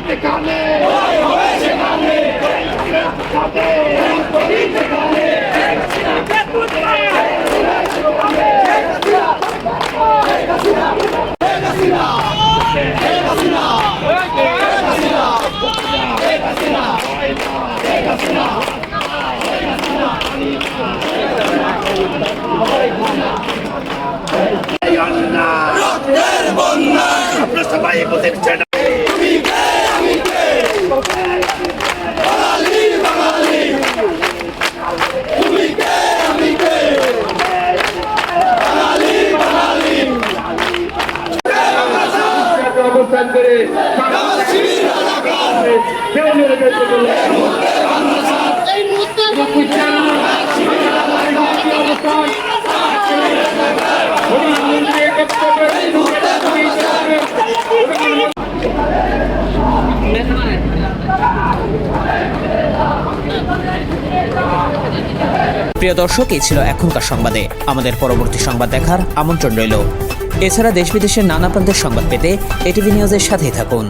যেখানে আপনার সবাই বলছেন অবস্থান করে প্রিয় দর্শক, এই ছিল এখনকার সংবাদে। আমাদের পরবর্তী সংবাদ দেখার আমন্ত্রণ রইল। এছাড়া দেশ বিদেশের নানা প্রান্তের সংবাদ পেতে এটিভি নিউজের সাথেই থাকুন।